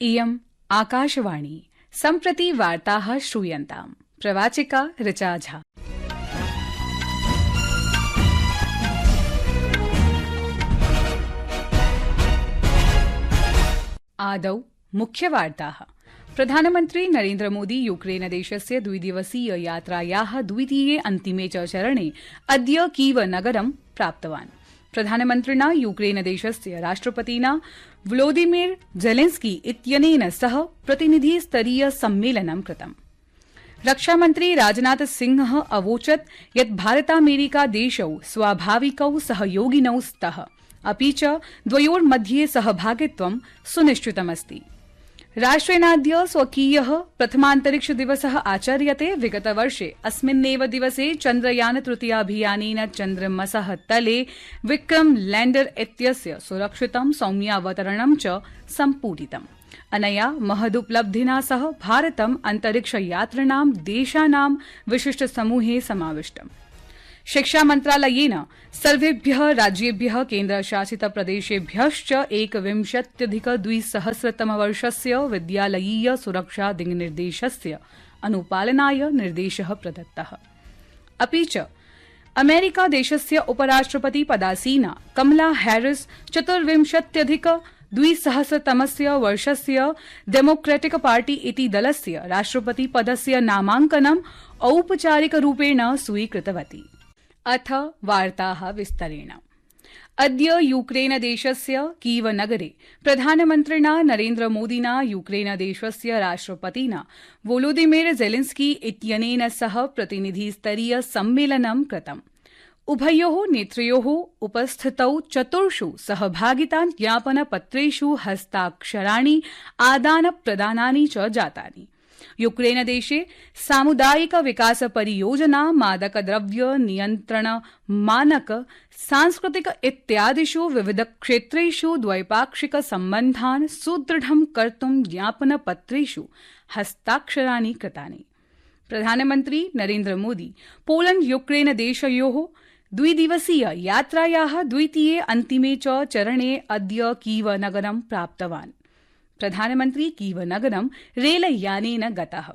इयम् आकाशवाणी सम्प्रति वार्ताः श्रूयन्ताम्। प्रवाचिका ऋचा झा। आदौ मुख्यवार्ताः। प्रधानमन्त्री नरेन्द्र मोदी यूक्रेन देशस्य द्विदिवसीय यात्रायाः द्वितीये अन्तिमे च चरणे अद्य कीव नगरं प्राप्तवान्। प्रधानमन्त्रिणा यूक्रेन देशस्य राष्ट्रपतिना व्लोदिमीर जेलेन्स्की इत्यनेन सह प्रतिनिधिस्तरीय सम्मेलनं कृतम्। रक्षामन्त्री राजनाथ सिंहः अवोचत् यत् भारतामेरिका देशौ स्वाभाविकौ सहयोगिनौ स्तः, अपि च द्वयोर्मध्ये सहभागित्वं सुनिश्चितमस्ति। राष्ट्रेणाद्य स्वकीयः प्रथमान्तरिक्षदिवसः आचर्यते। विगतवर्षे अस्मिन्नेव दिवसे चन्द्रयान तृतीयाभियानेन चन्द्रमसः तले विक्रम लैण्डर इत्यस्य सुरक्षितं सौम्यावतरणं च सम्पूरितम्। अनया महदुपलब्धिना सह भारतम् अन्तरिक्षयात्रिणां देशानां विशिष्टसमूहे समाविष्टम्। शिक्षा मन्त्रालयेन सर्वेभ्यः राज्येभ्यः केन्द्रशासितप्रदेशेभ्यश्च 21,2000तमवर्षस्य विद्यालयीय सुरक्षा दिङ्निर्देशस्य अनुपालनाय निर्देशः प्रदत्तः। अपि च अमेरिकादेशस्य उपराष्ट्रपति पदासीना कमला हैरिस 24,2000तमस्य वर्षस्य डेमोक्रेटिक पार्टी इति दलस्य राष्ट्रपति पदस्य नामाङ्कनम् औपचारिकरूपेण स्वीकृतवती। अथ वार्ताः विस्तरेण। अद्य यूक्रेन देशस्य कीव नगरे प्रधानमन्त्रिणा नरेन्द्र मोदिना यूक्रेन देशस्य राष्ट्रपतिना वोलोदिमीर जेलेन्स्की इत्यनेन सह प्रतिनिधिस्तरीय सम्मेलनं कृतम्। उभयोः नेतृयोः उपस्थितौ चतुर्षु सहभागिता ज्ञापनपत्रेषु हस्ताक्षराणि आदानप्रदानानि च जातानि। यूक्रेन देशे सामुदायिक विकास परियोजना, मादकद्रव्य नियन्त्रण मानक, सांस्कृतिक इत्यादिषु विविध क्षेत्रेषु द्वैपाक्षिक सम्बन्धान् सुदृढं कर्तुं ज्ञापनपत्रेषु हस्ताक्षराणि कृतानि। प्रधानमन्त्री नरेन्द्र मोदी पोलैण्ड यूक्रेन देशयोः द्विदिवसीय यात्रायाः द्वितीये अन्तिमे च चरणे अद्य कीव नगरं प्राप्तवान्। प्रधानमन्त्री कीवनगरं रेलयानेन गतः।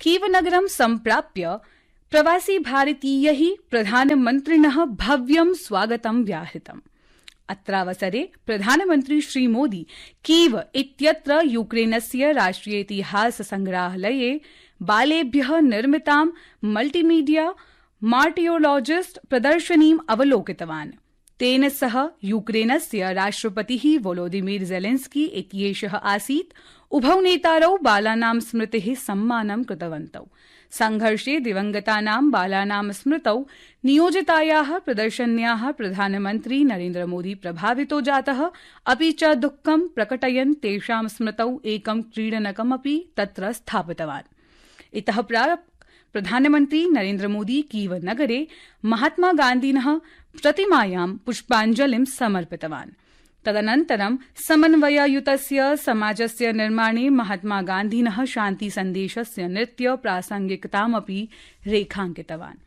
कीवनगरं सम्प्राप्य प्रवासी भारतीयैः प्रधानमन्त्रिणः भव्यं स्वागतं व्याहृतम्। अत्रावसरे प्रधानमन्त्री श्रीमोदी कीव इत्यत्र यूक्रेनस्य राष्ट्रियेतिहास संग्रहालये बालेभ्यः निर्मितां मल्टीमीडिया मार्टियोलॉजिस्ट प्रदर्शनीम् अवलोकितवान्। तेन सह यूक्रेनस्य राष्ट्रपतिः वोलोदिमीर जेलेन्स्की इत्येषः आसीत्। उभौ नेतारौ बालानां स्मृतेः सम्मानं कृतवन्तौ। संघर्षे दिवंगतानां बालानां स्मृतौ नियोजितायाः प्रदर्शन्याः प्रधानमन्त्री नरेन्द्र मोदी प्रभावितो जातः, अपि च दुःखं प्रकटयन् तेषां स्मृतौ एकं क्रीडनकमपि तत्र स्थापितवान्। इतः प्राक् प्रधानमन्त्री नरेन्द्र मोदी कीव नगरे महात्मा गान्धिनः प्रतिमायां पुष्पाञ्जलिं समर्पितवान्। तदनन्तरं समन्वययुतस्य समाजस्य निर्माणे महात्मा गान्धिनः शान्तिसन्देशस्य नित्य प्रासंगिकतामपि रेखाङ्कितवान्।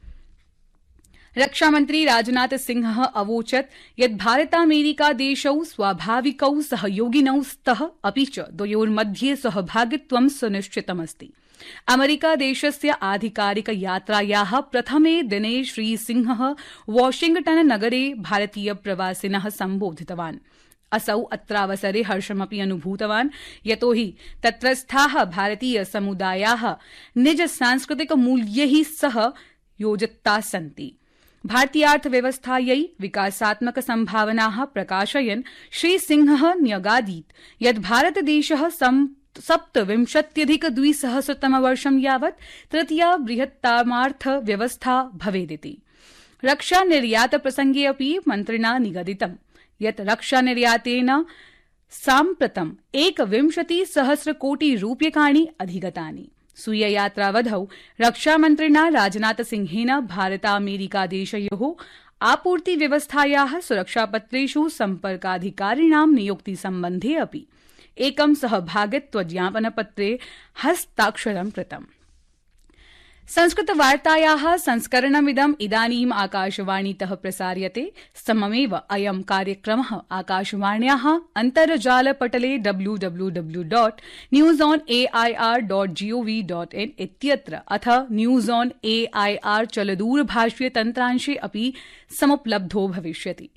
रक्षामन्त्री राजनाथ सिंहः अवोचत् यत् भारतामेरिका देशौ स्वाभाविकौ सहयोगिनौ स्तः, अपि च द्वयोर्मध्ये सहभागित्वं सुनिश्चितमस्ति। अमेरिकादेशस्य आधिकारिक यात्रायाः प्रथमे दिने श्रीसिंहः वाशिंग्टन नगरे भारतीय प्रवासिनः सम्बोधितवान्। असौ अत्रावसरे हर्षमपि अनुभूतवान्, यतोहि तत्रस्थाः भारतीय समुदायाः निज सांस्कृतिक मूल्यैः सह योजिताः सन्ति। भारतीयार्थव्यवस्थायै विकासात्मक सम्भावनाः प्रकाशयन् श्रीसिंहः न्यगादीत् यत् भारतदेशः 27,200तमवर्षं यावत् तृतीया बृहत्तमार्थव्यवस्था भवेदिति। रक्षानिर्यात प्रसंगे अपि मन्त्रिणा निगदितं यत् रक्षानिर्यातेन साम्प्रतं 21,000,कोटिरूप्यकाणि अधिगतानि। स्वीययात्रावधौ रक्षामन्त्रिणा राजनाथसिंहेन भारतामेरिकादेशयोः आपूर्तिव्यवस्थायाः सुरक्षापत्रेषु सम्पर्काधिकारिणां नियुक्तिसम्बन्धे अपि एकं सहभागित्वज्ञापनपत्रे हस्ताक्षरं कृतम्। संस्कृतवार्तायाः संस्करणमिदम् इदानीम् आकाशवाणीतः प्रसार्यते। सममेव अयं कार्यक्रमः आकाशवाण्याः अन्तर्जालपटले www.newsonair.gov.in इत्यत्र अथ न्यूज ऑन एआईआर चलदूरभाषीय तन्त्रांशे अपि समुपलब्धो भविष्यति।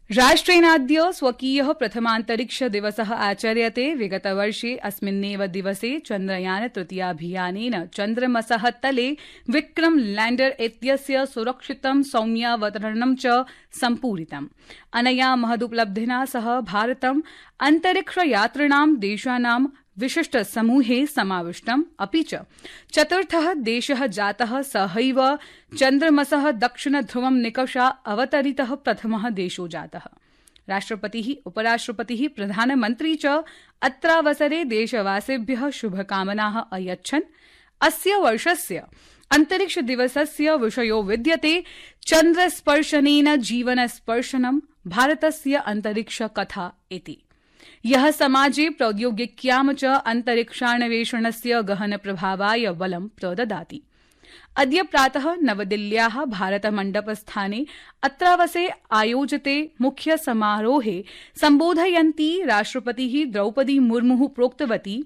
राष्ट्रेणाद्य स्वकीयः प्रथमान्तरिक्ष दिवसः आचर्यते। विगतवर्षे अस्मिन्नेव दिवसे चन्द्रयान तृतीयाभियानेन चन्द्रमसः तले विक्रम लैण्डर इत्यस्य सुरक्षितं सौम्यावतरणं च सम्पूरितम्। अनया महदुपलब्धिना सह भारतम् अन्तरिक्षयात्रिणां देशानां विशिष्ट समूहे समाविष्टम्। अपि च चतुर्थः देशः जातः सहैव चन्द्रमसः दक्षिणध्रुवं निकषा अवतरितः प्रथमः देशो जातः। राष्ट्रपतिः, उपराष्ट्रपतिः, प्रधानमन्त्री च अत्रावसरे देशवासिभ्यः शुभकामनाः अयच्छन्। अस्य वर्षस्य अन्तरिक्ष दिवसस्य विषयो विद्यते चन्द्रस्पर्शनेन जीवनस्पर्शनं भारतस्य अन्तरिक्ष कथा इति। यः समाजे प्रौद्योगिक्यां च अन्तरिक्षान्वेषणस्य गहन प्रभावाय बलं प्रददाति। अद्य प्रातः नवदिल्ल्याः भारतमण्डपस्थाने अत्रावसे आयोजिते मुख्य समारोहे सम्बोधयन्ती राष्ट्रपतिः द्रौपदी मुर्मुः प्रोक्तवती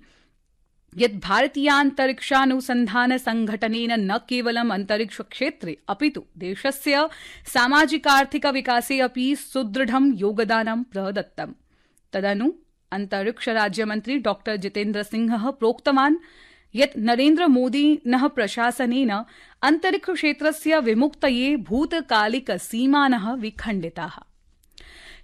यत् भारतीयान्तरिक्षानुसन्धान संघटनेन न केवलम् अन्तरिक्षक्षेत्रे अपितु देशस्य सामाजिकार्थिक विकासे अपि सुदृढं योगदानं प्रदत्तम्। तदनु अंतरिक्ष राज्यमन्त्री डॉ जितेन्द्र सिंहः प्रोक्तवान् यत् नरेन्द्र मोदिनः प्रशासनेन अन्तरिक्षक्षेत्रस्य विमुक्तये भूतकालिक सीमानः विखण्डिताः।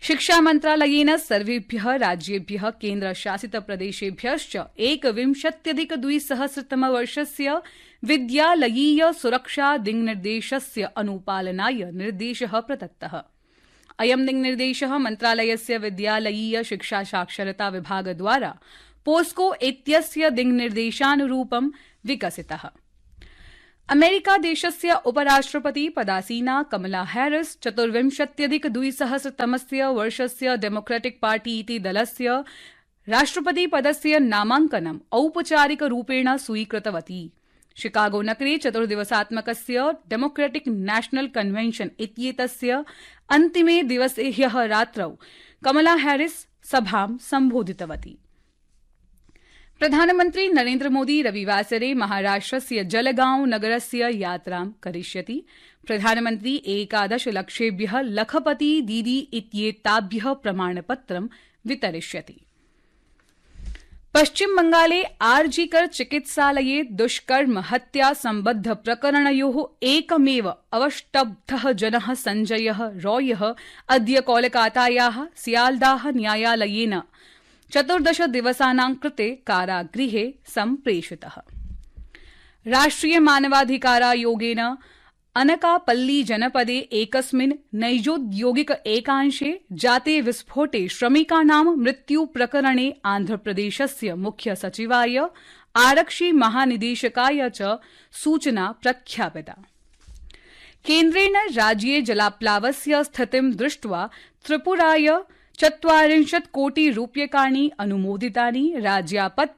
शिक्षा मन्त्रालयेन सर्वेभ्यः राज्येभ्यः केन्द्रशासितप्रदेशेभ्यश्च 21-20सहस्रतमवर्षस्य विद्यालयीय सुरक्षा दिङ्निर्देशस्य अनुपालनाय निर्देशः प्रदत्तः। अयं दिङ्निर्देशः मन्त्रालयस्य विद्यालयीय शिक्षा साक्षरता विभागद्वारा पोस्को इत्यस्य दिङ्निर्देशानुरूपं विकसितः। अमेरिकादेशस्य उपराष्ट्रपति पदासीना कमला हैरिस 24-20सहस्रतमस्य वर्षस्य डेमोक्रेटिक पार्टी इति दलस्य राष्ट्रपतिपदस्य नामाङ्कनम् औपचारिकरूपेण स्वीकृतवती। शिकागो नगरे 4 दिवसात्मकस्य डेमोक्रेटिक नेशनल कन्वेन्शन इत्येतस्य अन्तिमे दिवसे ह्यः रात्रौ कमला हैरिस सभां सम्बोधितवती। प्रधानमन्त्री नरेन्द्र मोदी रविवासरे महाराष्ट्रस्य जलगांव नगरस्य यात्रां करिष्यति। प्रधानमन्त्री 11 लक्षेभ्यः लखपति दीदी इत्येताभ्यः प्रमाणपत्रं वितरिष्यति। पश्चिम बंगाले आरजीकर चिकित्सालये दुष्कर्म हत्या सम्बद्ध प्रकरणयोः एकमेव अवष्टब्धः जनः सञ्जयः रॉयः अद्य कोलकातायाः सियाल्दाह न्यायालयेन 14 दिवसानां कृते कारागृहे सम्प्रेषितः। राष्ट्रिय मानवाधिकारायोगेन अनकापल्ली जनपदे एकस्मिन् नैजोद्योगिक एकांशे जाते विस्फोटे श्रमिकानां मृत्यु प्रकरणे आन्ध्रप्रदेशस्य मुख्य सचिवाय आरक्षि महानिदेशकाय च सूचना प्रख्यापिता। केन्द्रेण राज्ये जलाप्लावस्य स्थितिं दृष्ट्वा त्रिपुराय 40 कोटि रूप्यकाणि अनुमोदितानि। राज्यापत्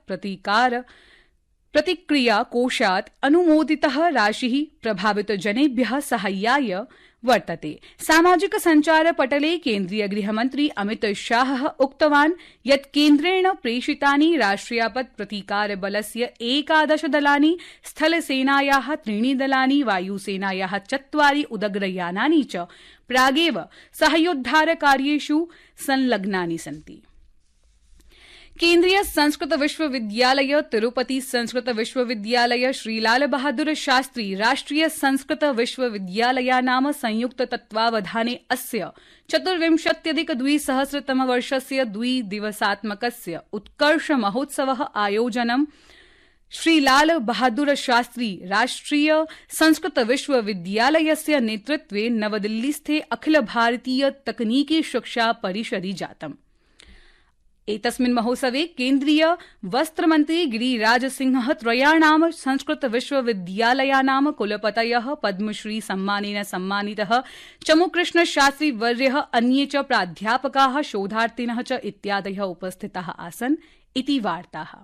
प्रतिक्रिया कोषात् अनुमोदितः राशिः प्रभावितजनेभ्यः साहाय्याय वर्तते। सामाजिक सञ्चार पटले केन्द्रीय गृहमन्त्री अमित शाहः उक्तवान् यत् केन्द्रेण प्रेषितानि राष्ट्रियापत् प्रतीकार बलस्य 11 दलानि, स्थलसेनायाः 3 दलानि, वायुसेनायाः 4 उदग्रयानानि च प्रागेव साहाय्योद्धारकार्येषु संलग्नानि सन्ति। केन्द्रीय संस्कृत विश्वविद्यालय, तिरुपति संस्कृत विश्वविद्यालय, श्रीलाल बहादुर शास्त्री राष्ट्रिय संस्कृत विश्वविद्यालयानां संयुक्त तत्त्वावधाने अस्य 24-20सहस्रतमवर्षस्य 2 दिवसात्मकस्य उत्कर्ष महोत्सवः आयोजनं श्रीलाल बहादुर शास्त्री राष्ट्रिय संस्कृत विश्वविद्यालयस्य नेतृत्वे नवदिल्लीस्थे अखिल भारतीय तकनीकी शिक्षा परिषदि जातम्। एतस्मिन् महोत्सवे केन्द्रीय वस्त्रमन्त्री गिरिराज सिंहः 3 संस्कृत विश्वविद्यालयानां कुलपतयः पद्मश्री सम्मानेन सम्मानितः चमुकृष्ण शास्त्री वर्यः, अन्ये च प्राध्यापकाः, शोधार्थिनः च इत्यादयः उपस्थिताः आसन् इति वार्ताः।